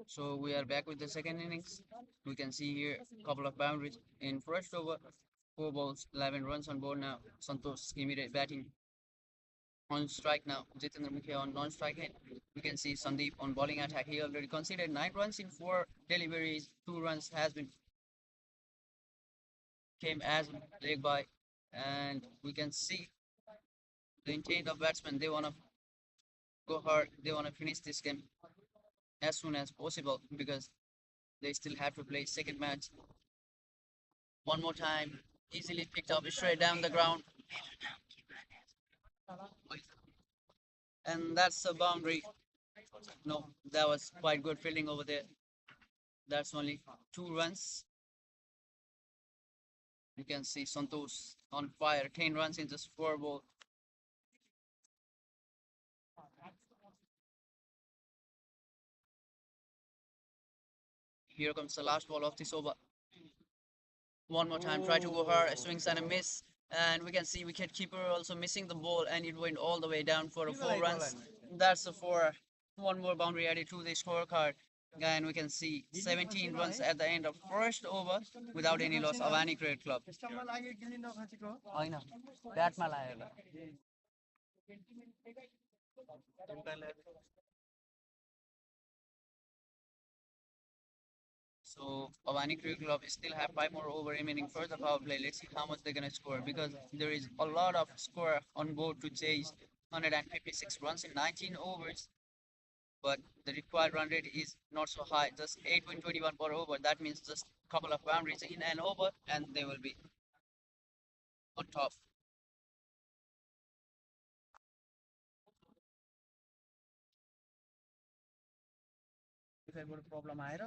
So we are back with the second innings. We can see here a couple of boundaries in first over, 4 balls, 11 runs on board now. Santosh immediate batting on strike now. Jitendra Mukhi on non-strike hit. We can see Sandeep on bowling attack. He already conceded 9 runs in 4 deliveries. 2 runs has been came as leg by, and we can see the intent of batsmen. They wanna go hard. They wanna finish this game as soon as possible because they still have to play second match. One more time, easily picked up straight down the ground, and that's the boundary. No, that was quite good fielding over there. That's only 2 runs. You can see Santosh on fire, 10 runs in just 4 balls. Here comes the last ball of this over. One more time, try to go hard, swings and a miss. And we can see wicket keeper also missing the ball, and it went all the way down for a 4 runs. That's a four. One more boundary added to the scorecard. And we can see 17 runs at the end of first over without any loss. Avaani Cricket Club. होइन ब्याटमा लागेर So Avaani Cricket Club still have 5 more over remaining for the power play. Let's see how much they're gonna score because there is a lot of score on board to chase 156 runs in 19 overs. But the required run rate is not so high, just 8.21 per over. That means just a couple of boundaries in and over, and they will be on top. वाइफाईबाट problem आएर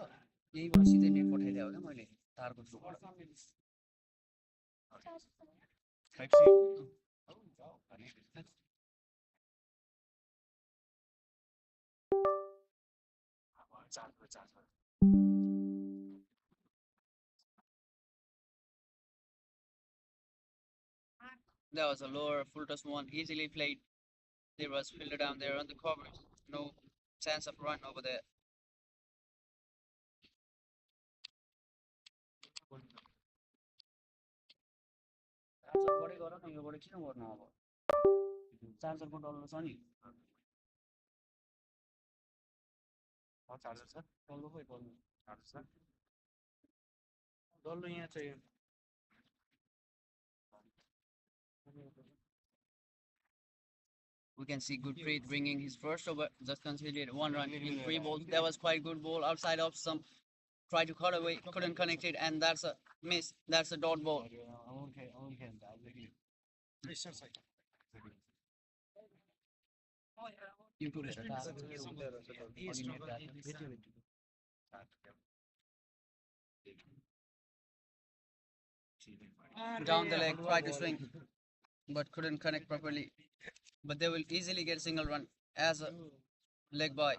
यहीँबाट सिधै net पठाइदिएको क्या मैले तारको थ्रुबाट 5C that was a lower full toss one, easily played. There was fielder down there on the cover. No chance of run over there. चार्जरबाटै गर न योबाट किन गर्नु अब चार्जरको डल्लो छ नि चार्जर छ डल्लो खोइ डल्लो चार्जर छ डल्लो यहाँ चाहिँ we can see Gurpreet bringing his first over, just conceded 1 run in 3 balls. That was quite good ball outside of some. Tried to cut away, couldn't connect it, and that's a miss. That's a dot ball. Down the leg, tried to swing, but couldn't connect properly. But they will easily get single run as a leg by.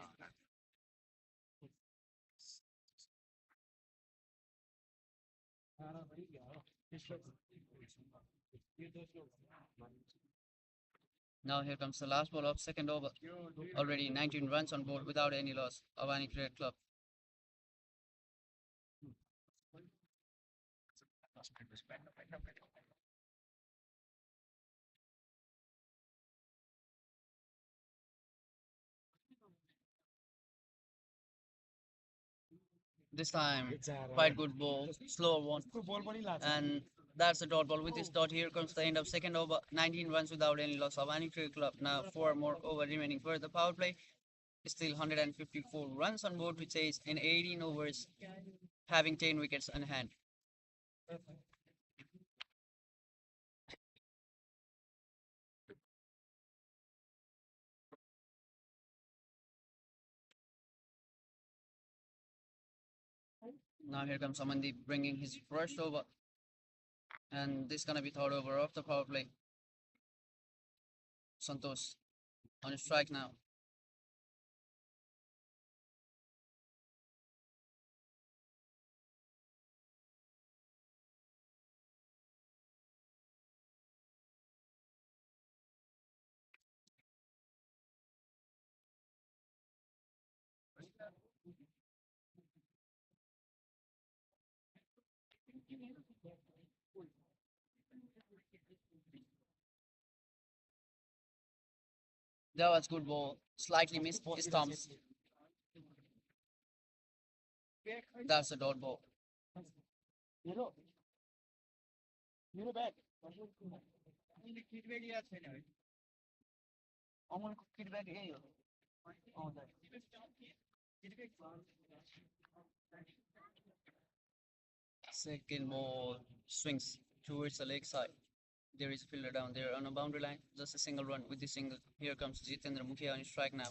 Now here comes the last ball of second over. Already 19 runs on board without any loss. Avaani Cricket Club. This time, quite good ball, slow one, and that's a dot ball. With this dot, here comes the end of second over. 19 runs without any loss. Avaani Cricket Club now 4 more over remaining for the power play. Still 154 runs on board to chase in 18 overs, having 10 wickets on hand. Now here comes Amandeep bringing his first over, and this gonna be third over of the power play. Santosh on strike now. That was good ball. Slightly missed stumps. That's a dot ball. Second ball swings towards the leg side. There is a fielder down there on a boundary line. Just a single run with the single. Here comes Jitendra Mukhia on strike now.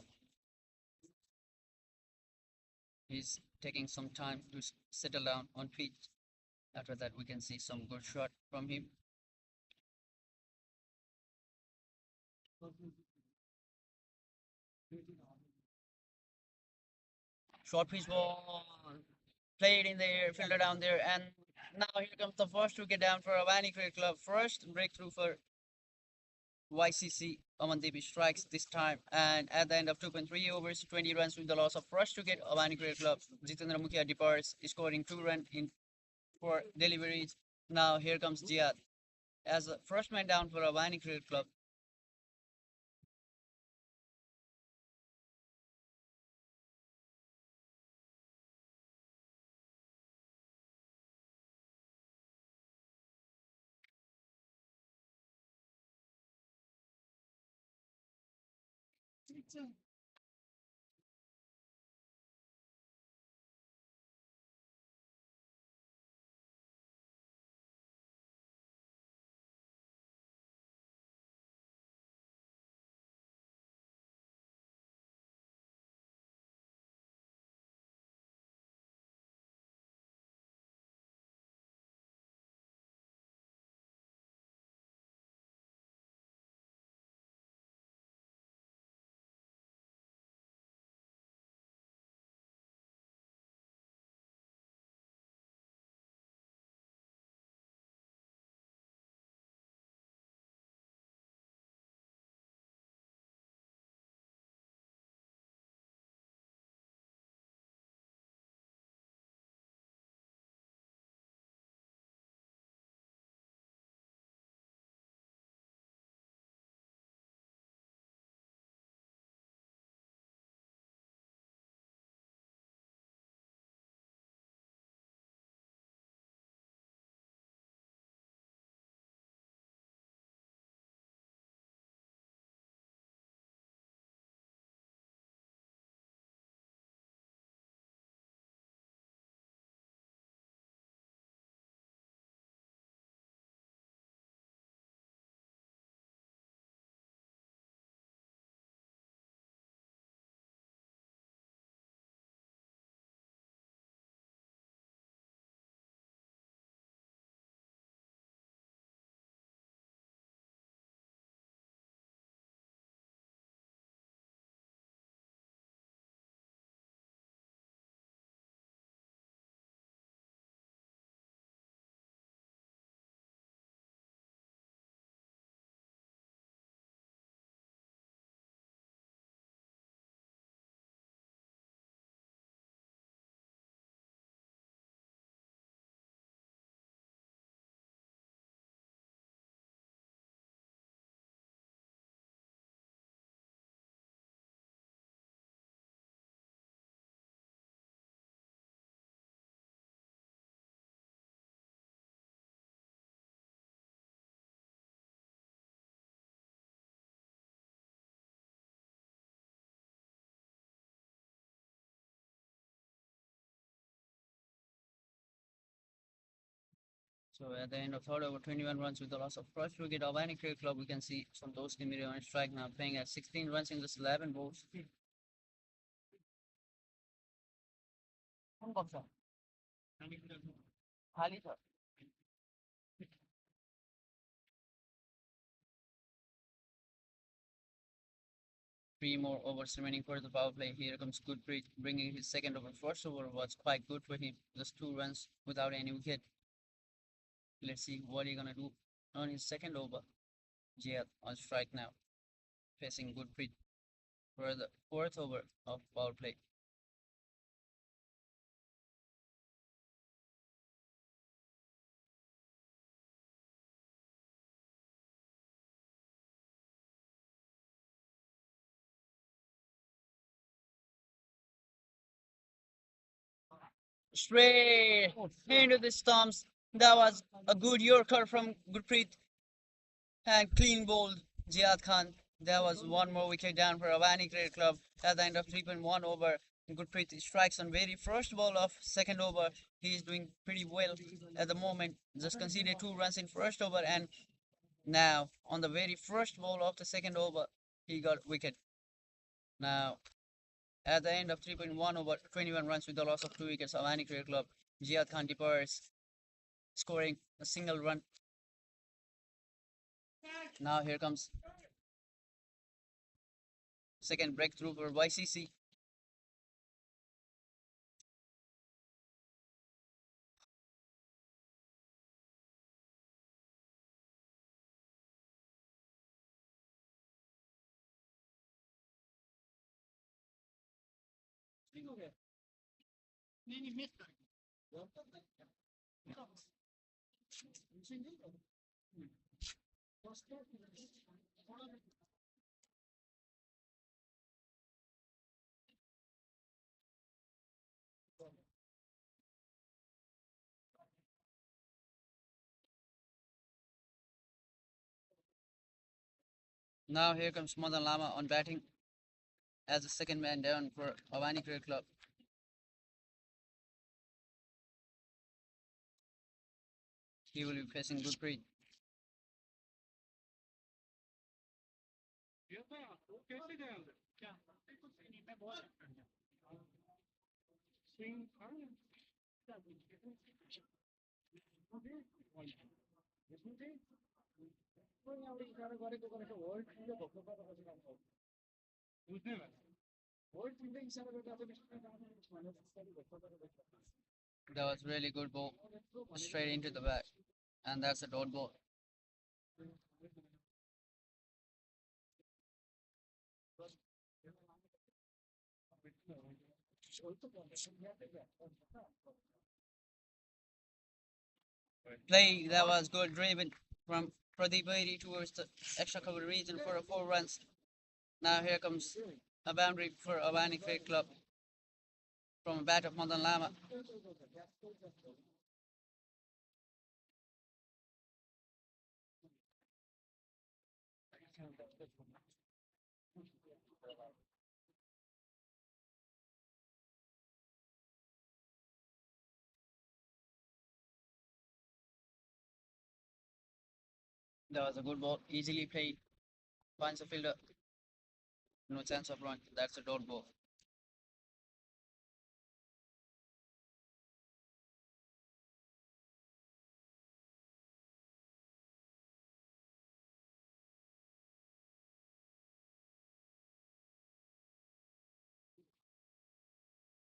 He's taking some time to settle down on feet. After that, we can see some good shot from him. Short pitch ball played in the air, fielder down there, and now here comes the first wicket down for Avaani Cricket Club. First breakthrough for YCC. Amandeep strikes this time, and at the end of 2.3 overs, 20 runs with the loss of first wicket, Avani Cricket Club. Jitendra Mukhia departs, scoring 2 runs in for deliveries. Now here comes Jihad as the first man down for Avani Cricket Club. So at the end of third over, 21 runs with the loss of first wicket of any cricket club, we can see Santosh Timiri on strike now, playing at 16 runs in just 11 balls. Three more overs remaining for the power play. Here comes Gurpreet bringing his second over. First over was quite good for him. Just 2 runs without any wicket. Let's see what he's gonna do on his second over. Jayat on strike now, facing Gurpreet for the fourth over of power play. straight into the stumps. That was a good Yorker from Gurpreet and clean bowled Jihad Khan. There was one more wicket down for Avaani Cricket Club at the end of 3.1 over. Gurpreet strikes on very first ball of second over. He is doing pretty well at the moment. Just conceded 2 runs in first over, and now on the very first ball of the second over, he got wicket. Now at the end of 3.1 over, 21 runs with the loss of 2 wickets, Avaani Cricket Club, Jihad Khan departs, scoring a single run. Now here comes second breakthrough for YCC. Now here comes Madan Lama on batting as the second man down for Avaani Cricket Club. He will be facing Gurpreet. That was really good ball, straight into the bat, and that's a dot ball. Play that was good, driven from Pradeep Vairi towards the extra cover region for a 4 runs. Now here comes a boundary for Avaani Cricket Club from a bat of Madan Lama. That was a good ball, easily played. Finds a fielder, no chance of run. That's a dot ball.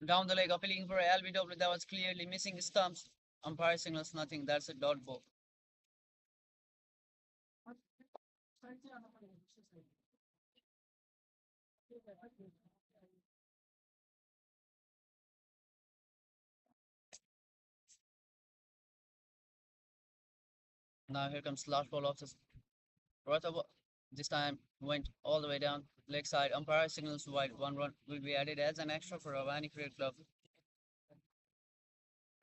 Down the leg, appealing for LBW that was clearly missing stumps. Umpire signals nothing. That's a dot ball. Now here comes last ball of the fourth over. This time went all the way down leg side. Umpire signals wide. 1 run will be added as an extra for Avaani Cricket Club.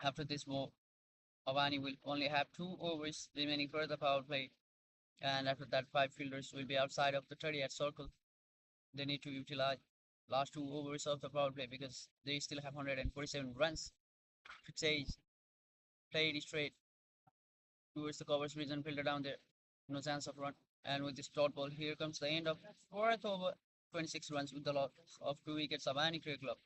After this ball, Avaani will only have 2 overs remaining for the power play. And after that, 5 fielders will be outside of the 30 at circle. They need to utilize last 2 overs of the power play because they still have 147 runs. Chase played straight towards the covers region, fielder down there. No chance of run. And with this dot ball, here comes the end of fourth over. 26 runs with the loss of 2 wickets of Avaani Cricket Club.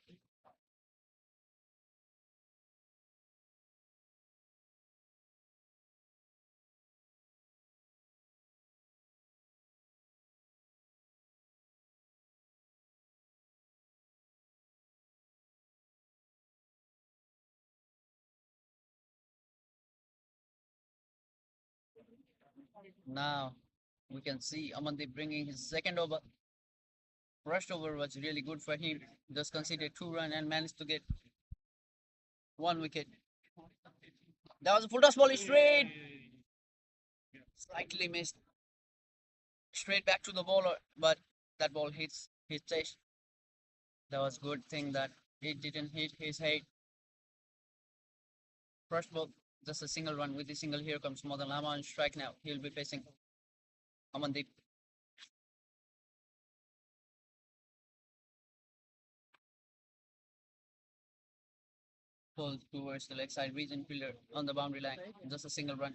Now we can see Amandeep bringing his second over. First over was really good for him. Just conceded 2 runs and managed to get 1 wicket. That was a full toss ball straight. Slightly missed. Straight back to the bowler, but that ball hits his chest. That was good thing that it didn't hit his head. First ball, just a single run. With the single, here comes Madan Lama on strike now. He'll be facing Amandeep. Pull towards the leg side region fielder on the boundary line. Just a single run.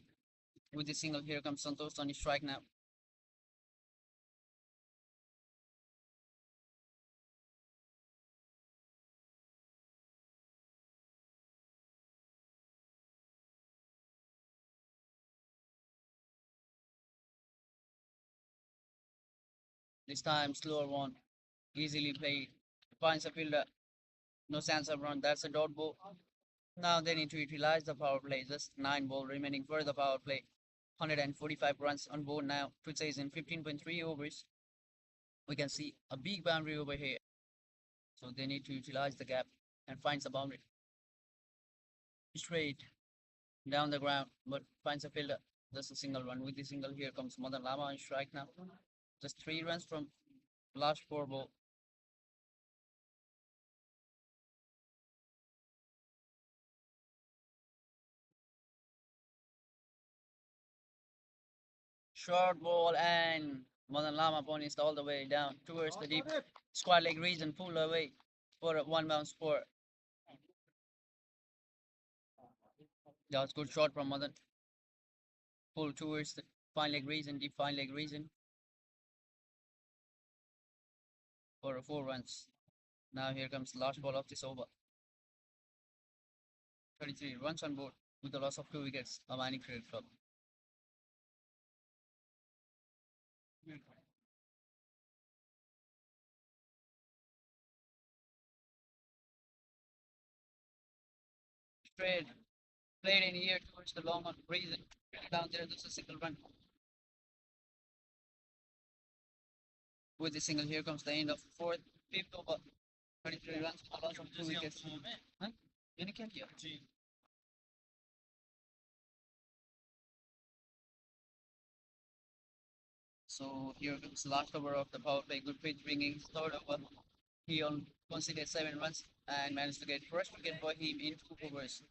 With the single, here comes Santosh on his strike now. This time, slower one. Easily played. Finds a fielder. No chance of run. That's a dot ball. Now they need to utilize the power play. Just 9 ball remaining for the power play. 145 runs on board now. To chase in 15.3 overs. We can see a big boundary over here. So they need to utilize the gap and finds the boundary. Straight down the ground, but finds a fielder. Just a single run. With the single, here comes Madan Lama on strike now. Just 3 runs from last 4 ball. Short ball and Madan Lama ponies all the way down towards the deep square leg region, pull away for a 1 bounce score. That was good shot from Madan. Pull towards the fine leg region, deep fine leg region for a 4 runs. Now here comes the last ball of this over. 33 runs on board with the loss of 2 wickets. Avaani Cricket Club. Straight played in here towards the long on region. Down there, there's a single run. With the single, here comes the end of fourth, fifth over. 33 runs, a loss of 2 wickets. Huh? मैंने क्या किया? So here comes the last over of the power play. Good pitch bringing third over. He on conceded 7 runs and managed to get first wicket for him in 2 overs.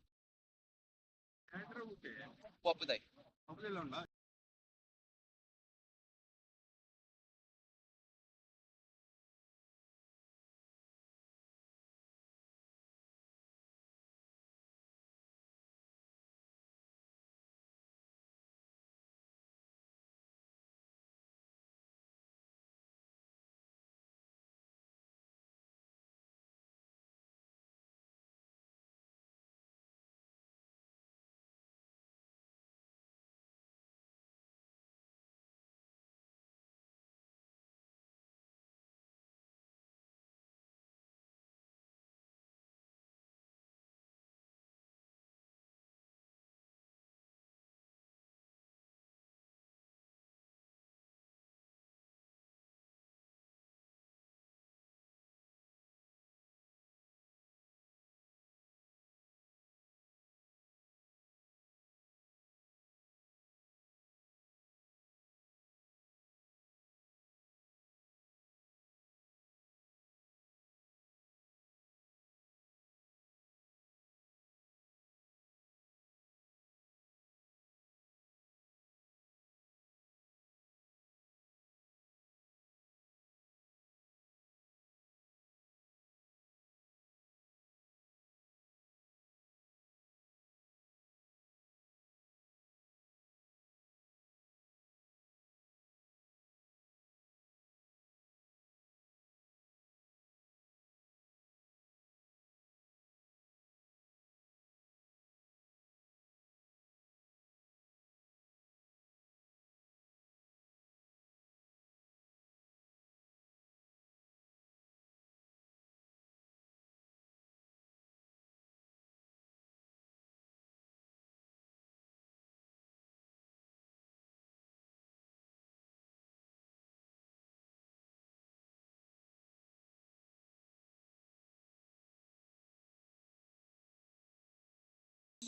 What would they?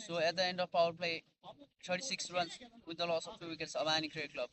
So at the end of power play, 36 runs with the loss of 2 wickets. Avaani Cricket Club.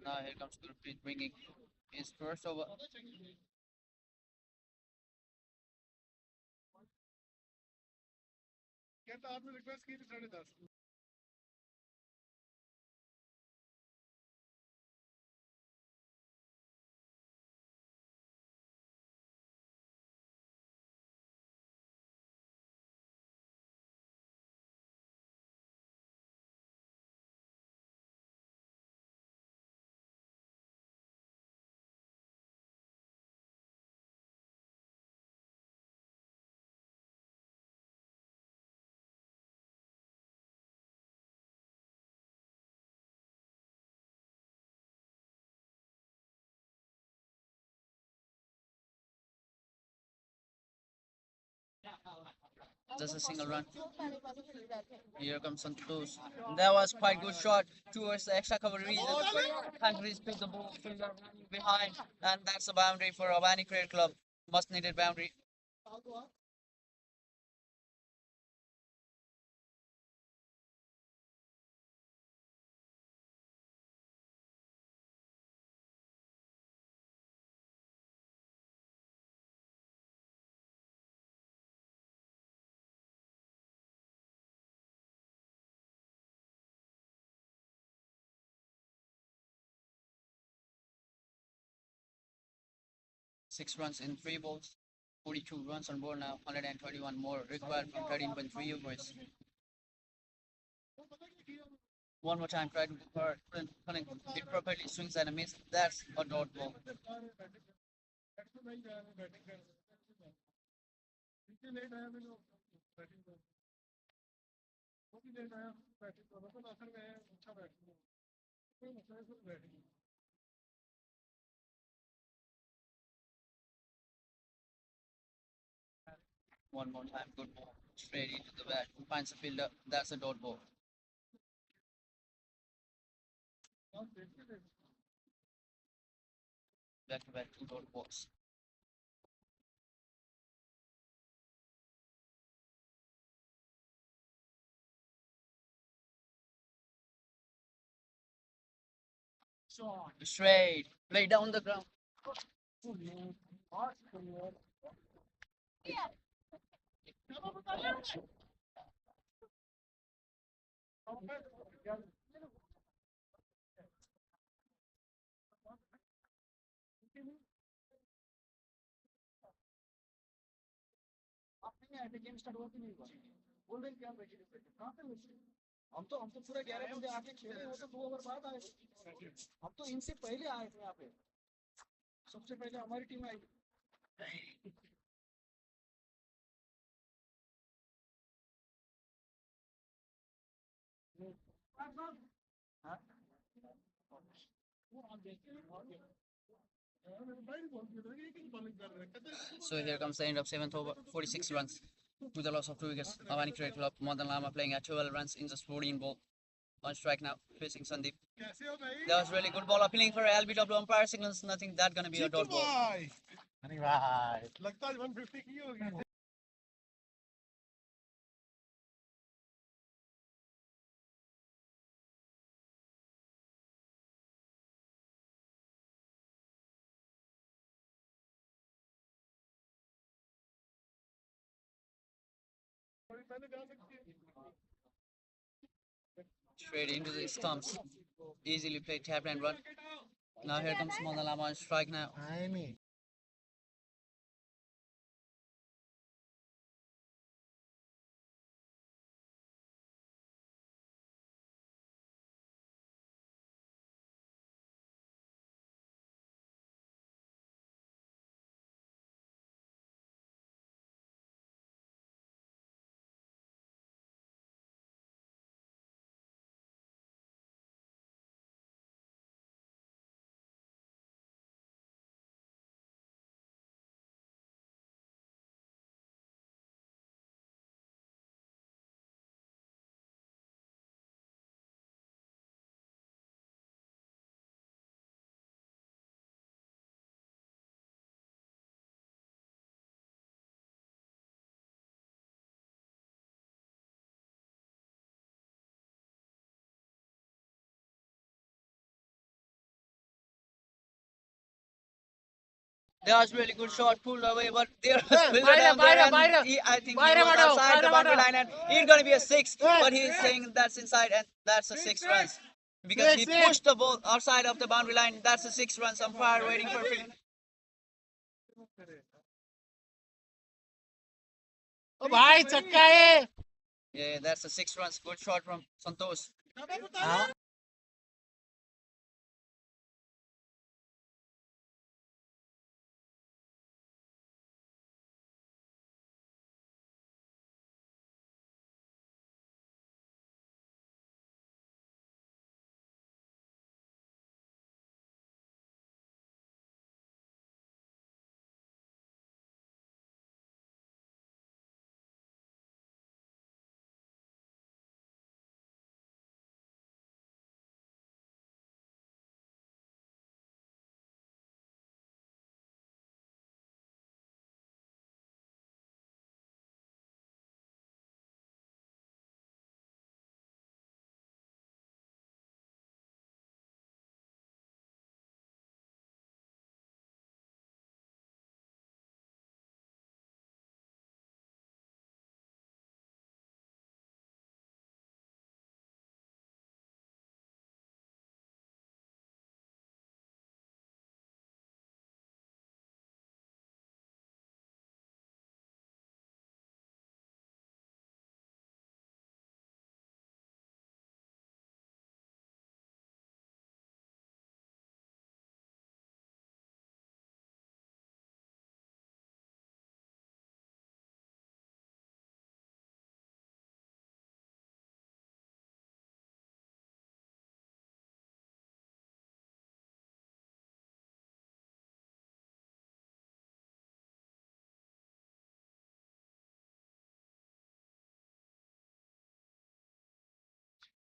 Now here comes Gurpreet bringing his first over. Just a single run. Here comes Santosh. That was quite good shot towards the extra cover region. Hungary picked the ball fielder behind, and that's a boundary for Avaani Cricket Club. Must needed boundary. 6 runs in 3 balls. 42 runs on board now. 131 more required from 13.3 overs. One more time, try to couldn't it properly swings and a miss. That's a dot ball. One more time, good ball. Straight into the bat. Finds a fielder. That's a dot ball. Back to back, two dot balls. Straight. Play down the ground. So here comes the end of 7th over. 46 runs to the loss of 2 wickets. Avani Cricket Club. Madan Lama playing at 12 runs in just 14 ball. On strike now, facing Sandeep. That was really good ball. Appealing for LBW umpire signals. Nothing that gonna be a dot ball. Straight into the stumps. Easily played tap and run. Now here comes Madan Lama on strike now. That was really good shot, pulled away, but there was Hey, Fielder Byra, down there, Byra, and Byra. I think he Byra was Madhav, outside the Byra boundary Madhav. line, and it's gonna be a six. Hey, But he's hey. saying that's inside, and that's a six runs because he Six. pushed the ball outside of the boundary line. That's a 6 runs. Umpire waiting for Fielder. ओ भाई छक्का है Yeah, that's a 6 runs. Good shot from Santosh. हाँ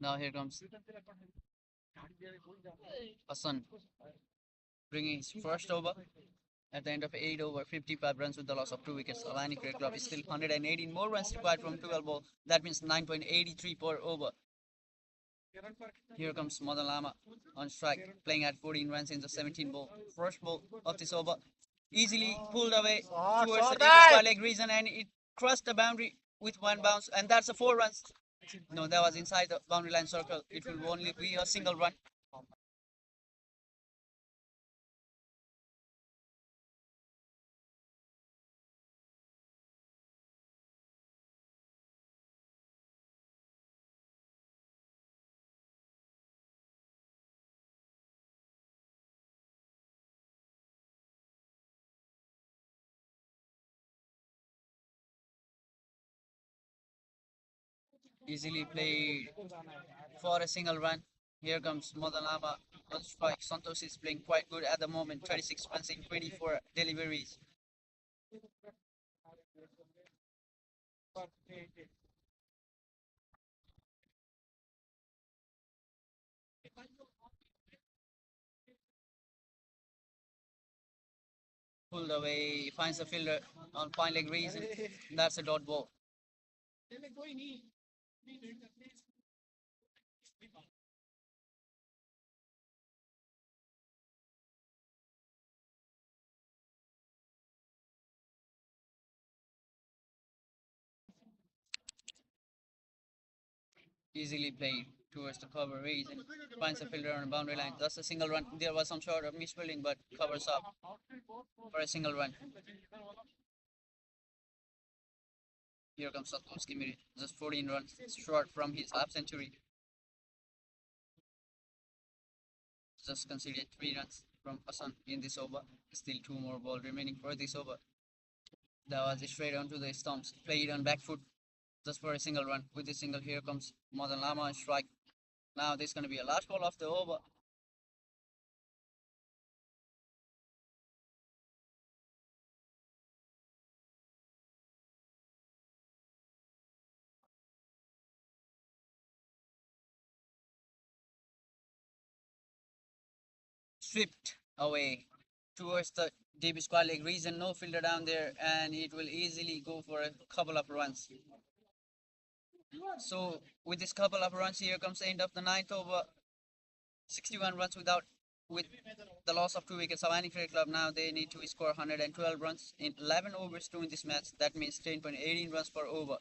Now here comes Hassan bringing his first over. At the end of 8 over, 55 runs with the loss of 2 wickets. Avaani Cricket Club is still 118 more runs required from 12 ball. That means 9.83 per over. Here comes Madan Lama on strike, playing at 14 runs in the 17 ball. First ball of this over, easily pulled away towards the deep square leg region, and it crossed the boundary with one bounce, and that's a 4 runs. No, that was inside the boundary line circle. It will only be a single run. Easily played for a single run. Here comes Madan Lama on strike. Santos is playing quite good at the moment. 36 runs in 24 deliveries. Pulled away, finds the fielder on fine leg reason. That's a dot ball. Easily played towards the cover reason. Finds the fielder on the boundary line. That's a single run. There was some sort of misfielding, but covers up for a single run. Here comes Santos Kimiri, just 14 runs short from his half century. Just conceded 3 runs from Hassan in this over. Still 2 more balls remaining for this over. That was straight onto the stumps. Played on back foot just for a single run. With the single, here comes Madan Lama on strike. Now this is going to be a last ball of the over. Stripped away towards the deep square leg region. No fielder down there, and it will easily go for a couple of runs. So with this couple of runs, here comes the end of the ninth over. 61 runs without with the loss of 2 wickets. Avaani Cricket Club now they need to score 112 runs in 11 overs to win this match. That means 10.18 runs per over.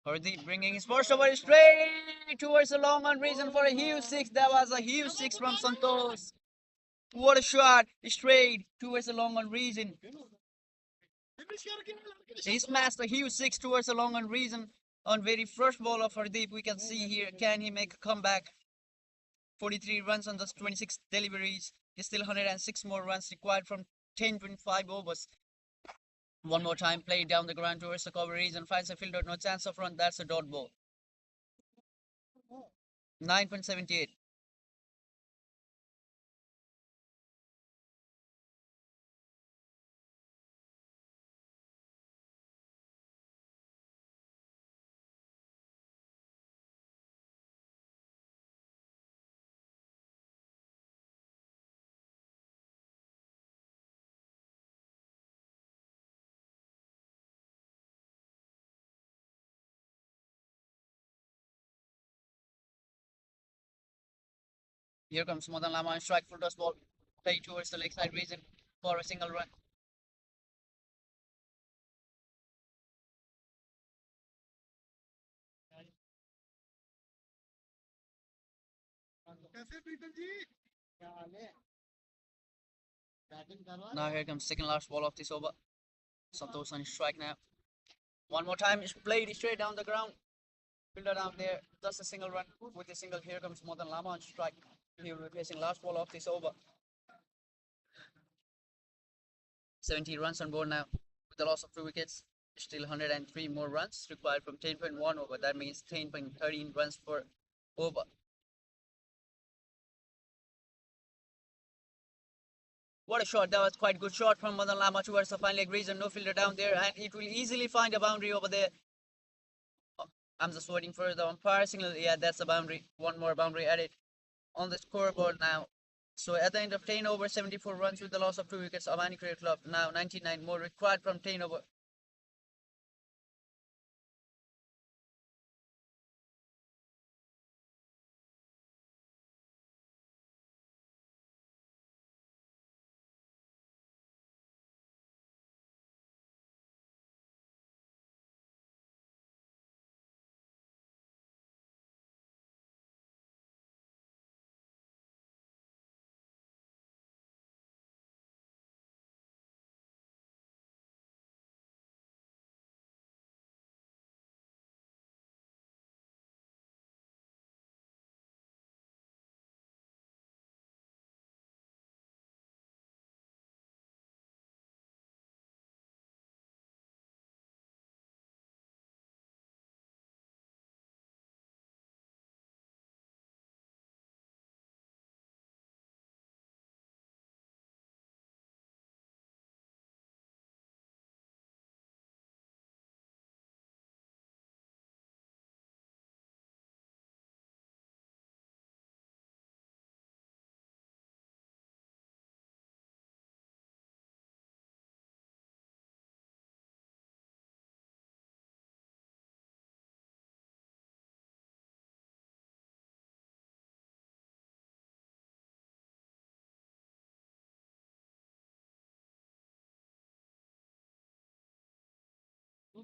Hardeep bringing his first over straight towards the long on reason for a huge six. That was a huge six from Santos. What a shot! Straight towards the long on reason. He smashed a huge six towards the long on reason on very first ball of Hardeep. We can see here, can he make a comeback? 43 runs on those 26 deliveries. There's still 106 more runs required from 10.5 overs. One more time, play down the ground towards the cover region. Finds a fielder, no chance of run. That's a dot ball. 9.78. Here comes Madan Lama on strike, full toss ball. Play towards the leg side region for a single run. Now here comes second last ball of this over. Santos on strike now. One more time, it's played straight down the ground. Fielder down there, just a single run with a single. Here comes Madan Lama on strike. He will be facing last ball of this over. 70 runs on board now with the loss of 2 wickets. Still 103 more runs required from 10.1 over. That means 10.13 runs per over. What a shot. That was quite good shot from Madan Lama towards the final leg region. No fielder down there, and it will easily find a boundary over there. I'm just waiting for the umpire signal. Yeah, that's a boundary. One more boundary added on the scoreboard now. So at the end of 10 over 74 runs with the loss of 2 wickets, Avaani Cricket Club now 99 more required from 10 over.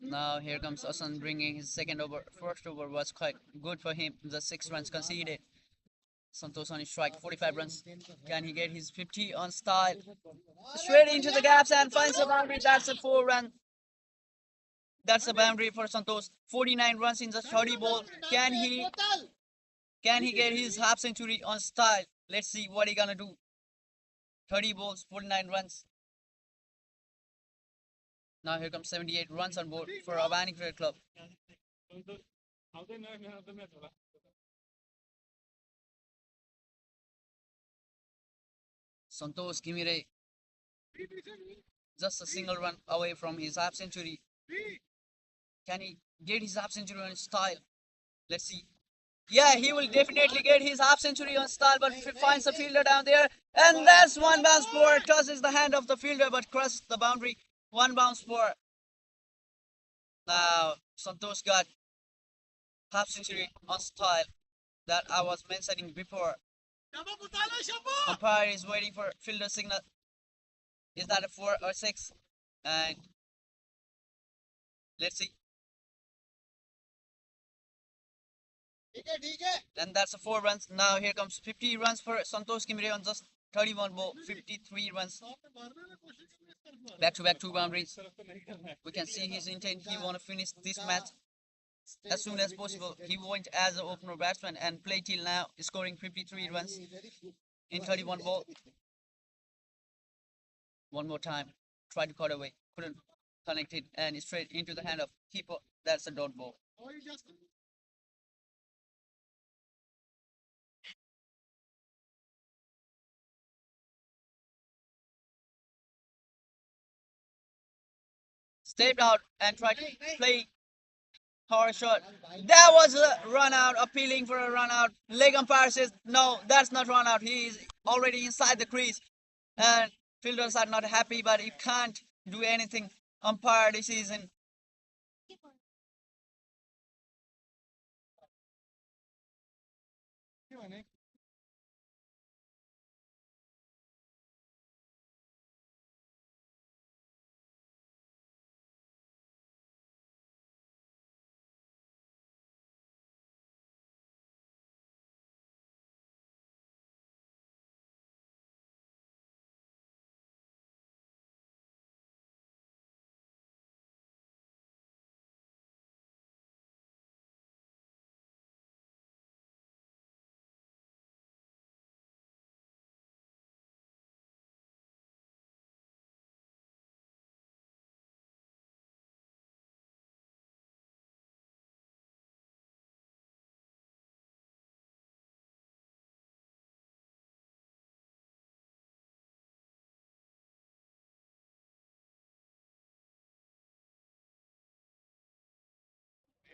Now here comes Asan bringing his second over. First over was quite good for him. The 6 runs conceded. Santos on his strike, 45 runs. Can he get his 50 on style? Straight into the gaps and finds the boundary. That's a 4 run. That's a boundary for Santos. 49 runs in the 30 ball. Can he get his half century on style? Let's see what he gonna do. 30 balls, 49 runs. Now here comes 78 runs on board for Avaani Cricket Club. Santos Kimire just a single run away from his half century. Can he get his half century on style? Let's see. Yeah, he will definitely get his half century on style, but finds the fielder down there. And that's one bounce for tosses the hand of the fielder, but crosses the boundary. One bounce for. Now, Santos got half century on style that I was mentioning before. Umpire is waiting for fielder signal. Is that a 4 or 6? And let's see. And that's a 4 runs. Now here comes 50 runs for Santos Kimire on just 31 ball, 53 runs. Back to back 2 boundaries. We can see his intent. He want to finish this match as soon as possible. He went as an opener batsman and play till now, scoring 53 runs in 31 ball. One more time. Tried to cut away. Couldn't connect it and straight into the hand of keeper. That's a dot ball. Stepped out and tried to play power shot. That was a run out, appealing for a run out. Leg umpire says, no, that's not run out. He is already inside the crease. And fielders are not happy, but you can't do anything. Umpire decision.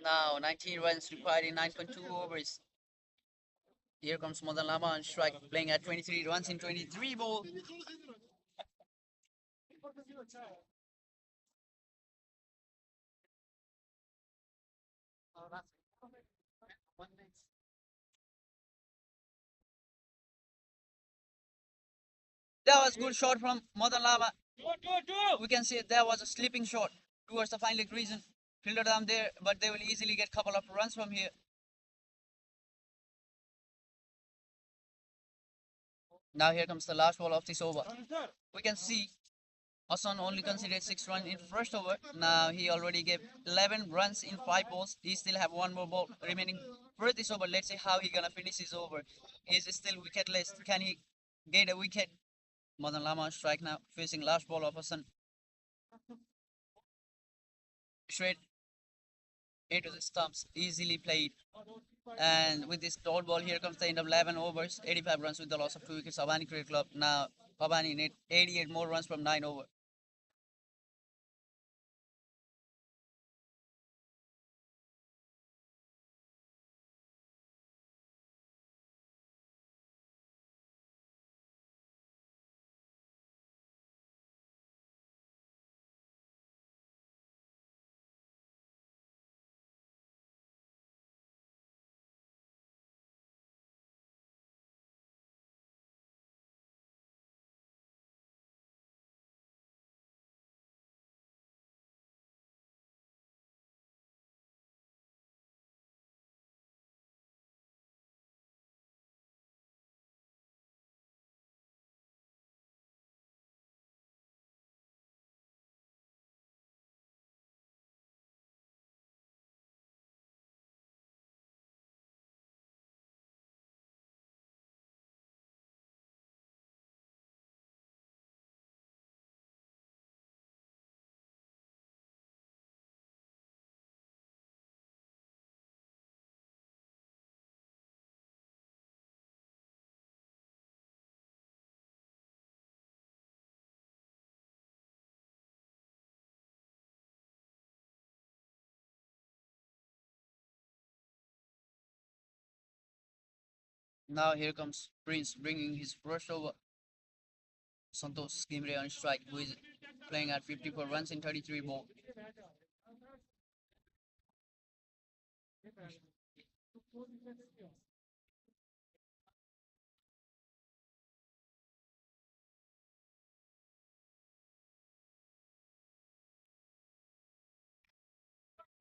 Now 19 runs required in 9.2 overs. Here comes Madan Lama on strike, playing at 23 runs in 23 ball. That was good shot from Madan Lama. We can see there was a slipping shot towards the fine leg region. Fielder down there, but they will easily get a couple of runs from here. Now here comes the last ball of this over. We can see Hassan only considered 6 runs in first over. Now he already gave 11 runs in 5 balls. He still have one more ball remaining for this over. Let's see how he gonna finish his over. He's still wicketless. Can he get a wicket? Madan Lama on strike now, facing last ball of Hassan. Straight into the stumps, easily played. And with this dot ball, here comes the end of 11 overs, 85 runs with the loss of 2 wickets. Avaani Cricket Club now. Avaani need 88 more runs from 9 overs. Now here comes Prince bringing his first over. Santos Gimre on strike, who is playing at 54 runs in 33 balls.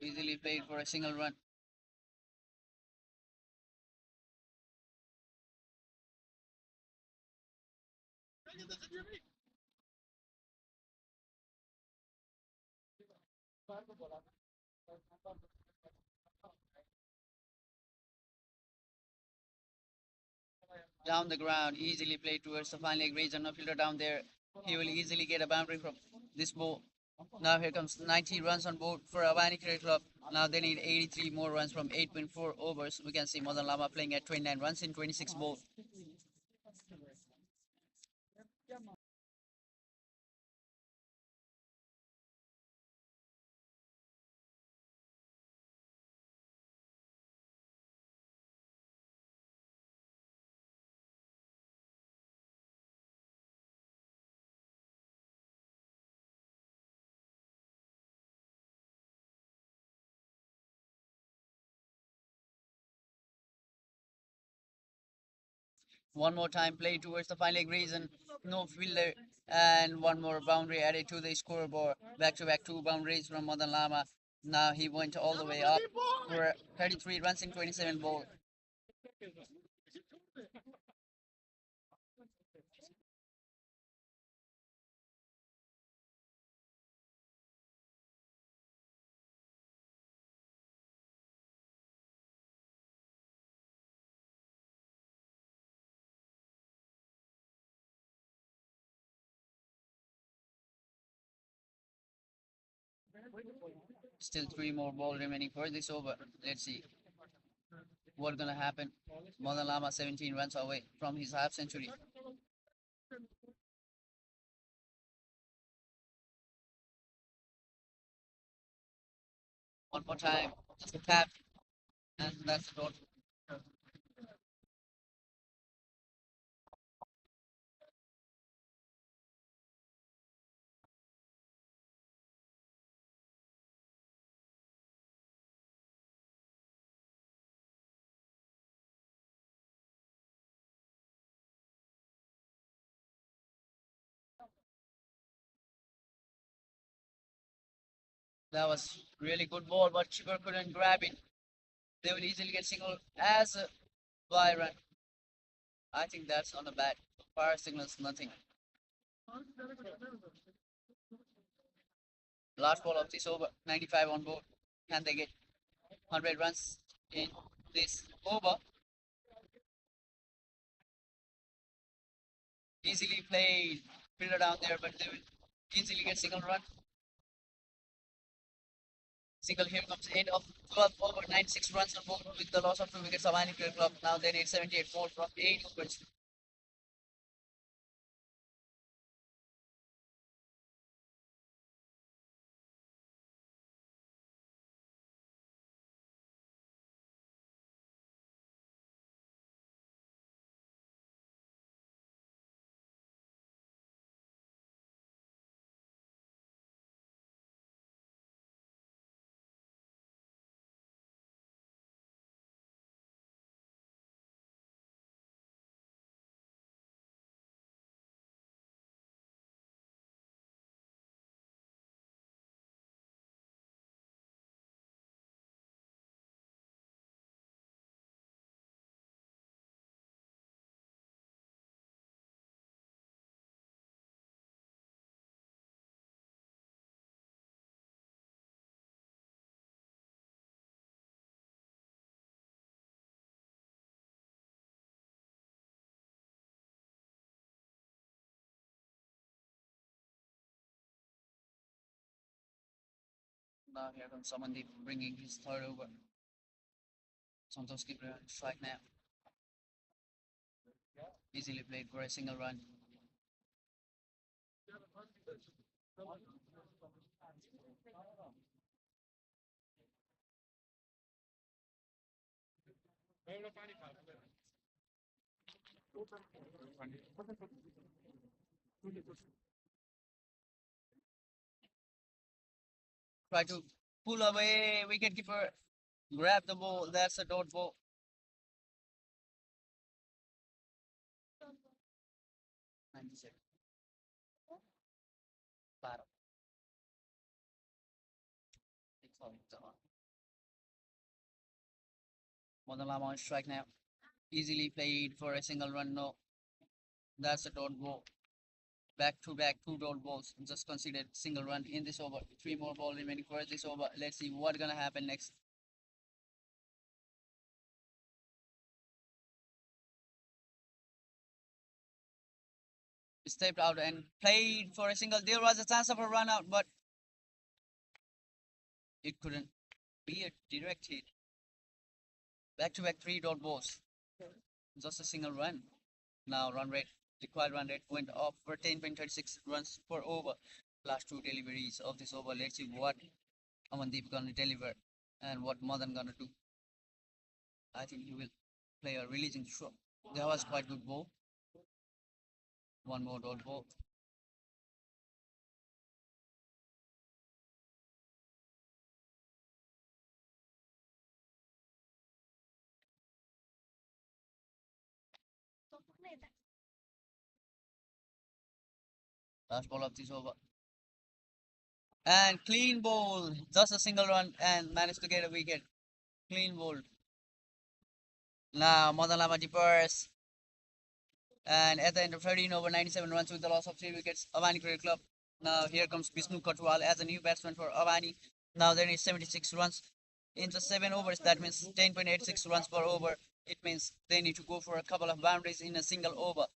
Easily played for a single run. Down the ground, easily played towards the final leg range and no fielder down there. He will easily get a boundary from this ball. Now here comes 90 runs on board for Avaani Cricket Club. Now they need 83 more runs from 8.4 overs. We can see Madan Lama playing at 29 runs in 26 balls. One more time play towards the final leg reason. No fielder and one more boundary added to the scoreboard. Back to back two boundaries from Madan Lama. Now he went all the way up for 33 runs in 27 balls. Still three more balls remaining for this over. Let's see what's gonna happen. Madan Lama 17 runs away from his half century. One more time, just a tap, and that's the total. That was really good ball, but Chipper couldn't grab it. They will easily get single as a fly run. I think that's on the bat. Fire signals nothing. Last ball of this over, 95 on board. Can they get 100 runs in this over? Easily played. Fielder down there, but they will easily get single run. Single here comes the end of 12 over 96 runs on board with the loss of 2 wickets. Avaani Cricket Club now they need 78 more from 8 overs. Now here comes Samandeep bringing his third over. Santos keeper strike now. Easily played for a single run. Try to pull away. Wicketkeeper grab the ball. That's a dot ball. Claro. Modalama on strike now. Easily played for a single run. No, that's a dot ball. Back to back, two dot balls. Just considered single run in this over. Three more ball remaining for this over. Let's see what's gonna happen next. Stepped out and played for a single. There was a chance of a run out, but it couldn't be a direct hit. Back to back three dot balls. Just a single run. Now run rate, required run rate went up for 10.36 runs per over. Last two deliveries of this over. Let's see what Amandeep gonna deliver and what Madan gonna do. I think he will play a releasing shot. That was quite good ball. One more dot ball. Last ball of this over. And clean ball. Just a single run and managed to get a wicket. Clean ball. Now Madan Lama departs. And at the end of 13 over 97 runs with the loss of 3 wickets, Avani Cricket Club. Now here comes Vishnu Kotwal as a new batsman for Avani. Now there is 76 runs in just 7 overs. That means 10.86 runs per over. It means they need to go for a couple of boundaries in a single over.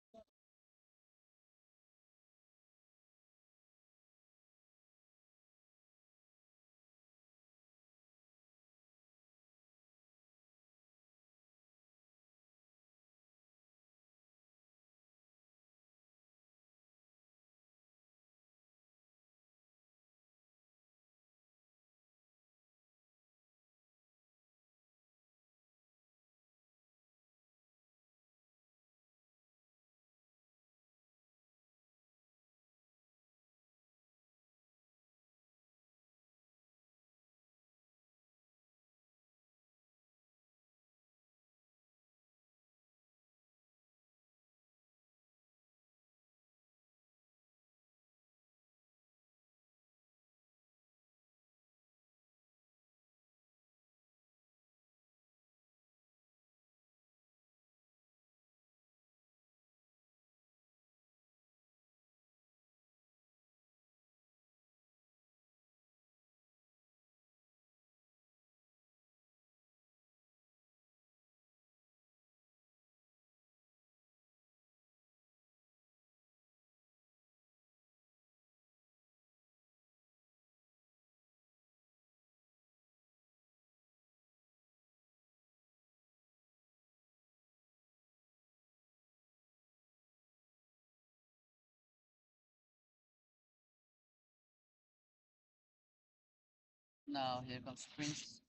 Now here comes Prince.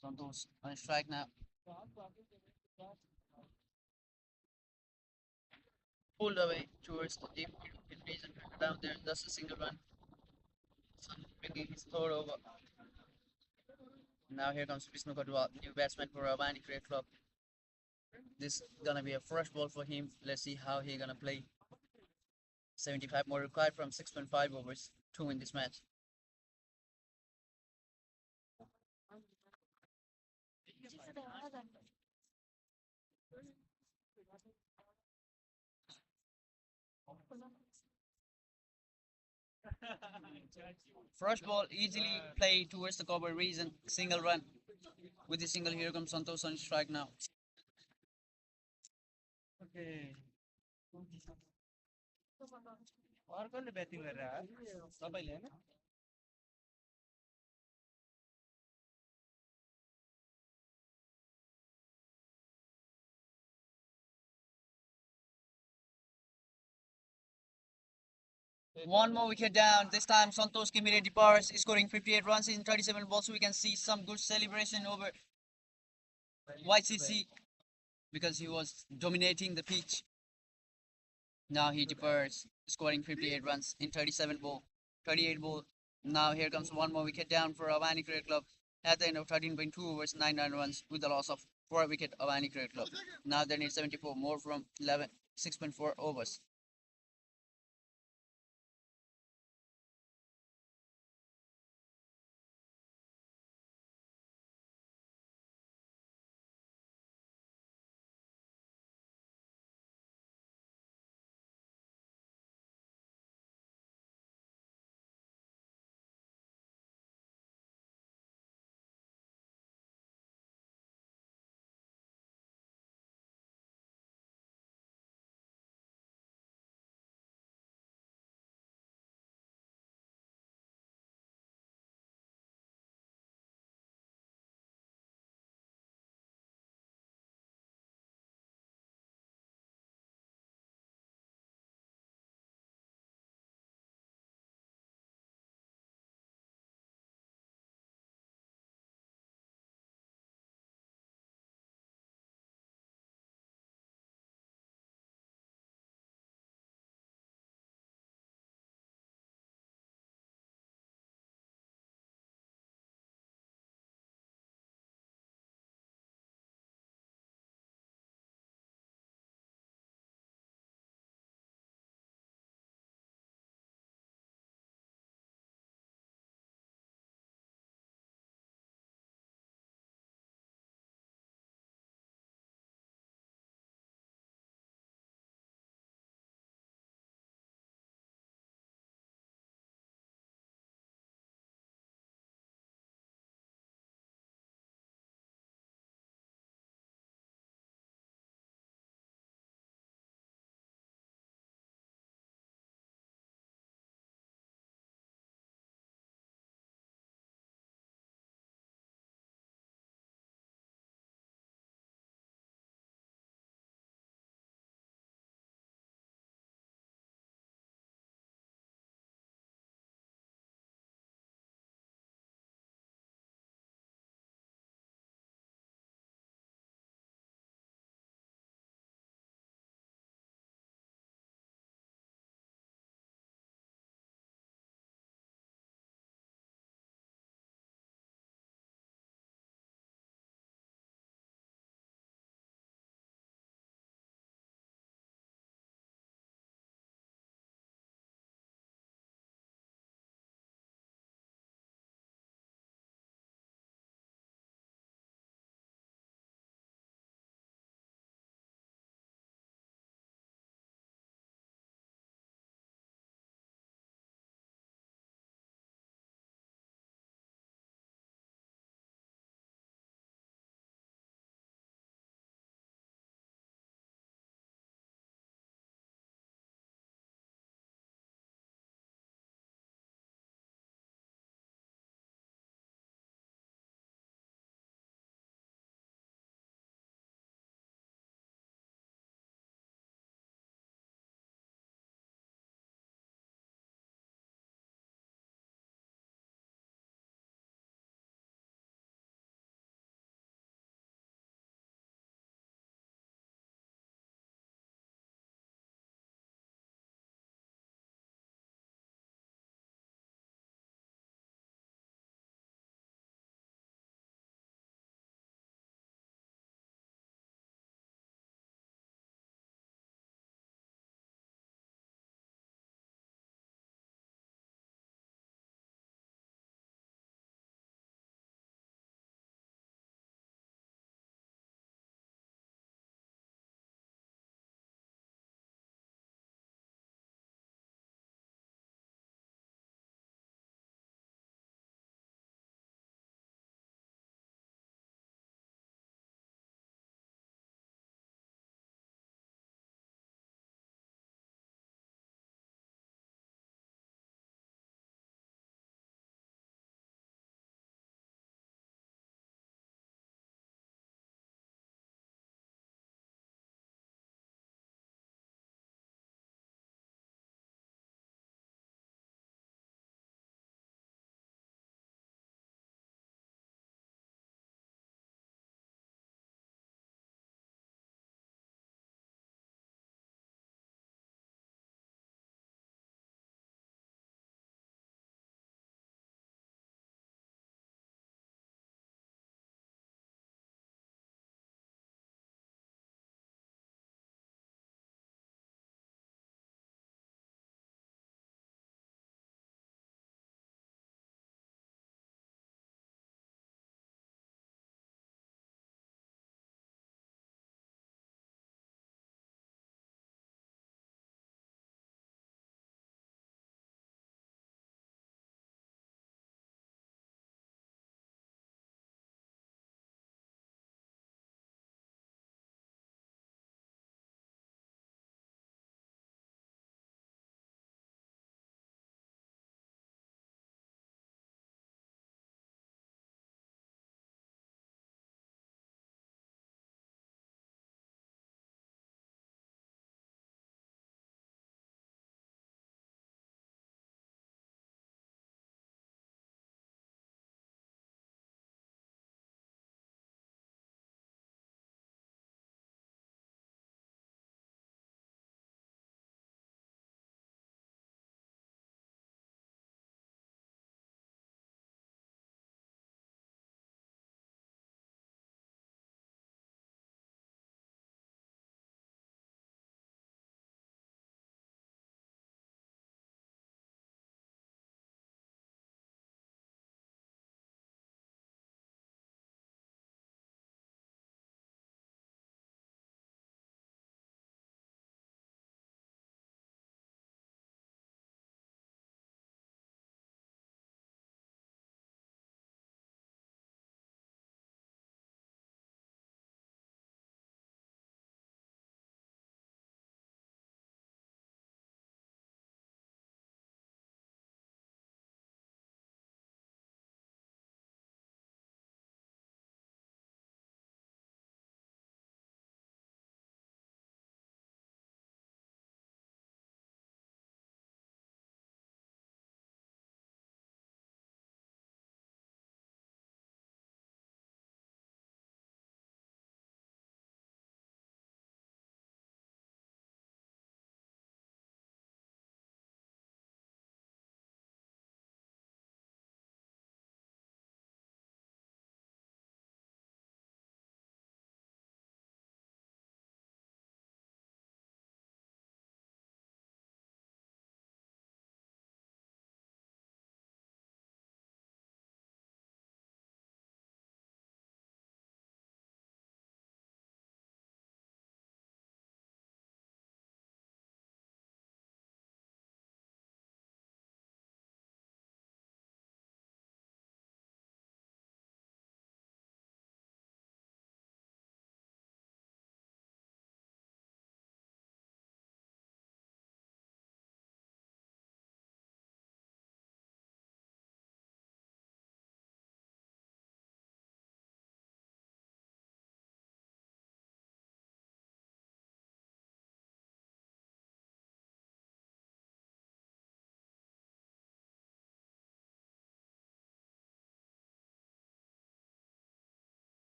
Santos on strike now. Pulled away towards the deep wicket region. Down there, just a single run. Sun bringing his third over. Now here comes Vishnu Kotwal, new batsman for Avani Cricket Club. This is gonna be a fresh ball for him. Let's see how he gonna play. 75 more required from 6.5 overs to win this match. Fresh ball easily played towards the cover region. Single run. With the single, here comes Santos on strike now. अर्कोले batting गरेर सबैले होइन One more wicket down. This time Santosh Kimire departs, scoring 58 runs in 37 balls. So we can see some good celebration over YCC because he was dominating the pitch. Now he departs, scoring 58 runs in 37 ball, 38 ball. Now here comes one more wicket down for Avaani Cricket Club at the end of 13.2 overs, 99 runs with the loss of 4 wicket Avaani Cricket Club. Now they need 74 more from 11, 6.4 overs.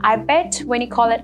I bet when you call it